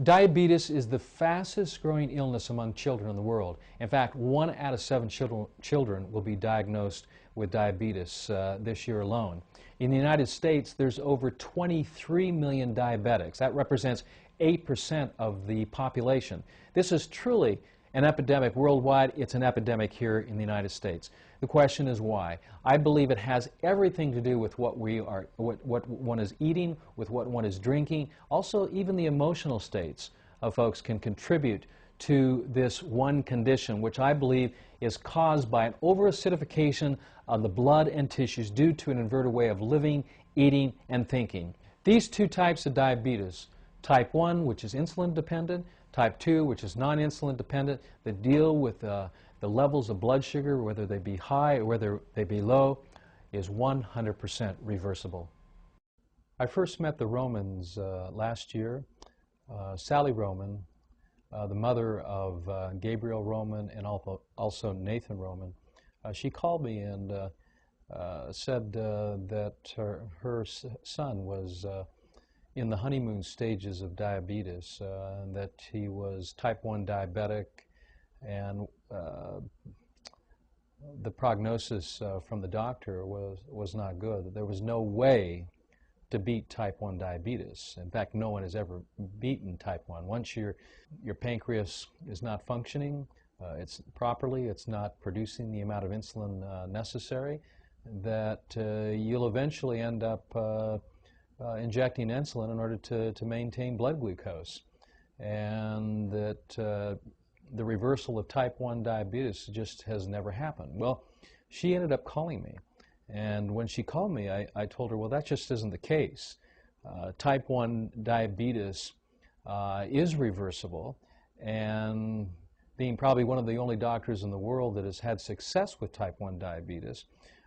Diabetes is the fastest growing illness among children in the world. In fact, 1 out of 7 children will be diagnosed with diabetes this year alone. In the United States, there's over 23 million diabetics. That represents 8% of the population. This is truly an epidemic worldwide. It's an epidemic here in the United States. The question is why. I believe it has everything to do with what one is eating, with what one is drinking. Also, even the emotional states of folks can contribute to this one condition, which I believe is caused by an overacidification of the blood and tissues due to an inverted way of living, eating, and thinking. These two types of diabetes, type 1, which is insulin dependent, type 2, which is non-insulin dependent, that deal with the levels of blood sugar, whether they be high or whether they be low, is 100% reversible. I first met the Romans last year. Sally Roman, the mother of Gabriel Roman and also Nathan Roman, she called me and said that her son was in the honeymoon stages of diabetes, that he was type 1 diabetic, and the prognosis from the doctor was not good. There was no way to beat type 1 diabetes. In fact, no one has ever beaten type 1. Once your pancreas is not functioning properly, it's not producing the amount of insulin necessary, that you'll eventually end up injecting insulin in order to maintain blood glucose, and that the reversal of type 1 diabetes just has never happened. Well, she ended up calling me, and when she called me, I told her, well, that just isn't the case. Type 1 diabetes is reversible, and being probably one of the only doctors in the world that has had success with type 1 diabetes,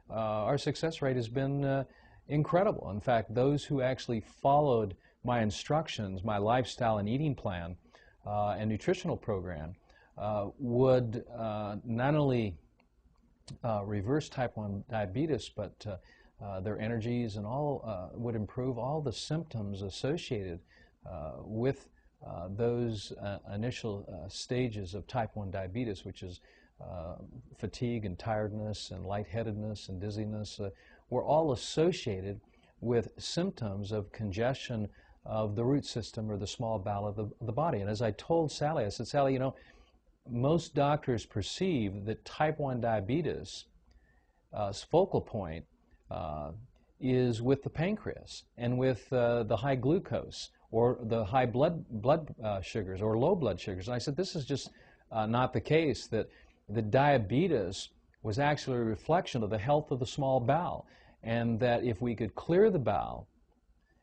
our success rate has been incredible. In fact, those who actually followed my instructions, my lifestyle and eating plan and nutritional program would not only reverse type 1 diabetes, but their energies and all would improve all the symptoms associated with those initial stages of type 1 diabetes, which is fatigue and tiredness and lightheadedness and dizziness, were all associated with symptoms of congestion of the root system or the small bowel of the body. And as I told Sally, I said, Sally, you know, most doctors perceive that type 1 diabetes focal point is with the pancreas and with the high glucose or the high blood sugars or low blood sugars. And I said, this is just not the case, that the diabetes was actually a reflection of the health of the small bowel, and that if we could clear the bowel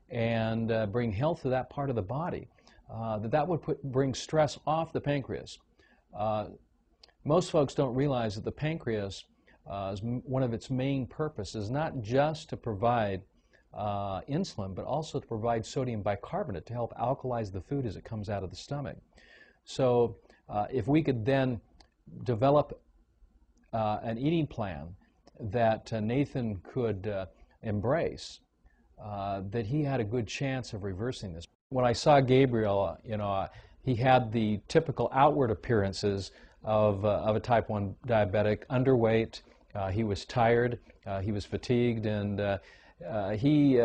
and bring health to that part of the body, that would bring stress off the pancreas. Most folks don't realize that the pancreas, one of its main purposes is not just to provide insulin, but also to provide sodium bicarbonate to help alkalize the food as it comes out of the stomach. So if we could then develop an eating plan that Nathan could embrace, that he had a good chance of reversing this. When I saw Gabriel, you know, he had the typical outward appearances of a type 1 diabetic: underweight, he was tired, he was fatigued, and he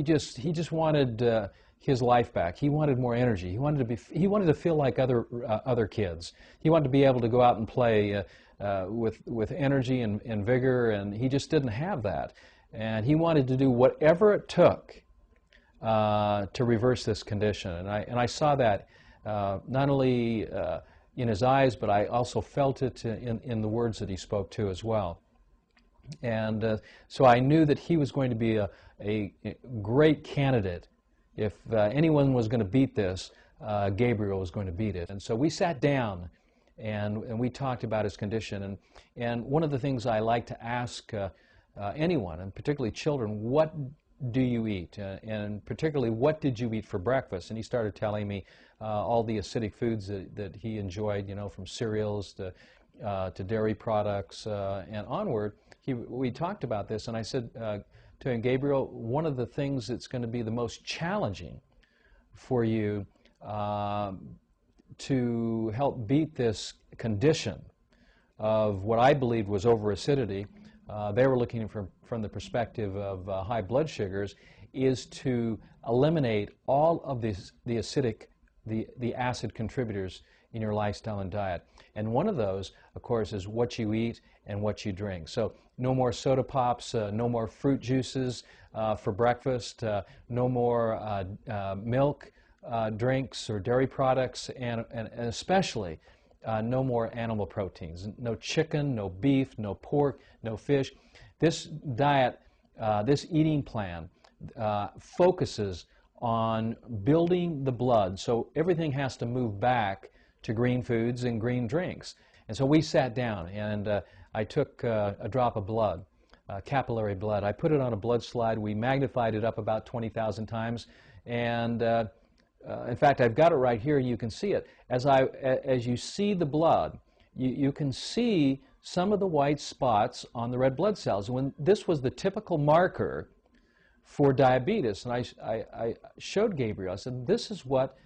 just wanted his life back. He wanted more energy. He wanted to feel like other kids. He wanted to be able to go out and play with energy and vigor, and he just didn't have that. And he wanted to do whatever it took to reverse this condition. And I saw that not only in his eyes, but I also felt it in the words that he spoke to as well. And so I knew that he was going to be a great candidate. If anyone was going to beat this, Gabriel was going to beat it. And so we sat down and we talked about his condition. And one of the things I like to ask anyone, and particularly children, what do you eat? And particularly, what did you eat for breakfast? And he started telling me all the acidic foods that he enjoyed, you know, from cereals to dairy products and onward. We talked about this, and I said to him, Gabriel, one of the things that's going to be the most challenging for you to help beat this condition of what I believed was overacidity. They were looking from the perspective of high blood sugars, is to eliminate all of the acidic, the acid contributors in your lifestyle and diet. And one of those, of course, is what you eat and what you drink. So no more soda pops, no more fruit juices for breakfast, no more milk drinks or dairy products, and especially no more animal proteins. No chicken, no beef, no pork, no fish. This diet, this eating plan focuses on building the blood, so everything has to move back to green foods and green drinks. And so we sat down, and I took a drop of blood, capillary blood. I put it on a blood slide. We magnified it up about 20,000 times, and in fact, I've got it right here, and you can see it. As you see the blood, you can see some of the white spots on the red blood cells. When this was the typical marker for diabetes, and I showed Gabriel, I said, this is what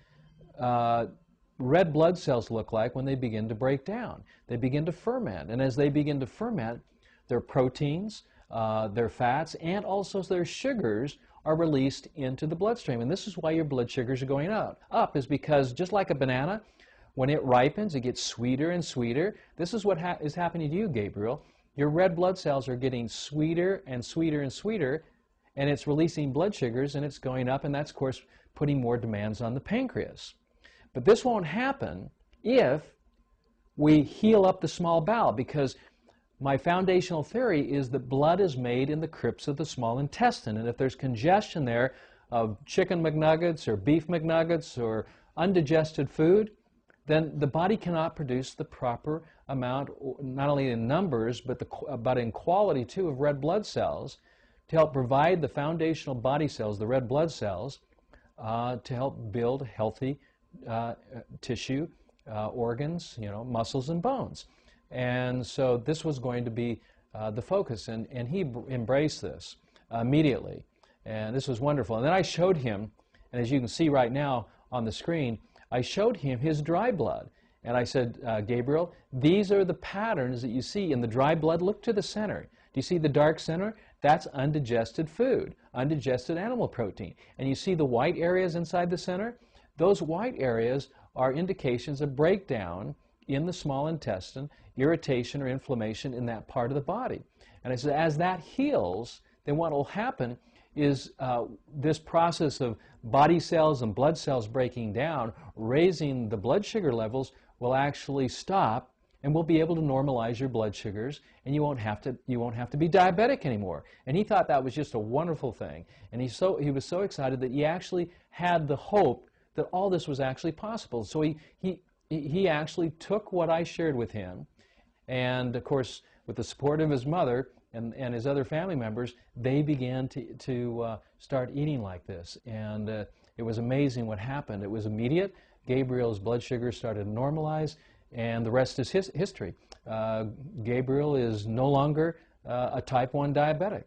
red blood cells look like when they begin to break down. They begin to ferment, and as they begin to ferment, their proteins, their fats, and also their sugars are released into the bloodstream. And this is why your blood sugars are going up is because just like a banana, when it ripens, it gets sweeter and sweeter. This is what is happening to you, Gabriel. Your red blood cells are getting sweeter and sweeter and sweeter, and it's releasing blood sugars, and it's going up, and that's, of course, putting more demands on the pancreas. But this won't happen if we heal up the small bowel, because my foundational theory is that blood is made in the crypts of the small intestine, and if there's congestion there of chicken McNuggets or beef McNuggets or undigested food, then the body cannot produce the proper amount, not only in numbers, but in quality too, of red blood cells to help provide the foundational body cells, the red blood cells, to help build healthy tissue, organs, muscles and bones. And so this was going to be the focus, and he embraced this immediately, and this was wonderful. And then I showed him, and as you can see right now on the screen, I showed him his dry blood, and I said, Gabriel, these are the patterns that you see in the dry blood. Look to the center. Do you see the dark center? That's undigested food, undigested animal protein. And you see the white areas inside the center? Those white areas are indications of breakdown in the small intestine, irritation or inflammation in that part of the body. And I said, as that heals, then what will happen is this process of body cells and blood cells breaking down, raising the blood sugar levels, will actually stop, and we'll be able to normalize your blood sugars, and you won't have to be diabetic anymore. And he thought that was just a wonderful thing, and he was so excited that he actually had the hope that all this was actually possible. So he actually took what I shared with him, and of course with the support of his mother and his other family members, they began to start eating like this. And it was amazing what happened. It was immediate. Gabriel's blood sugar started to normalize, and the rest is history. Gabriel is no longer a type 1 diabetic.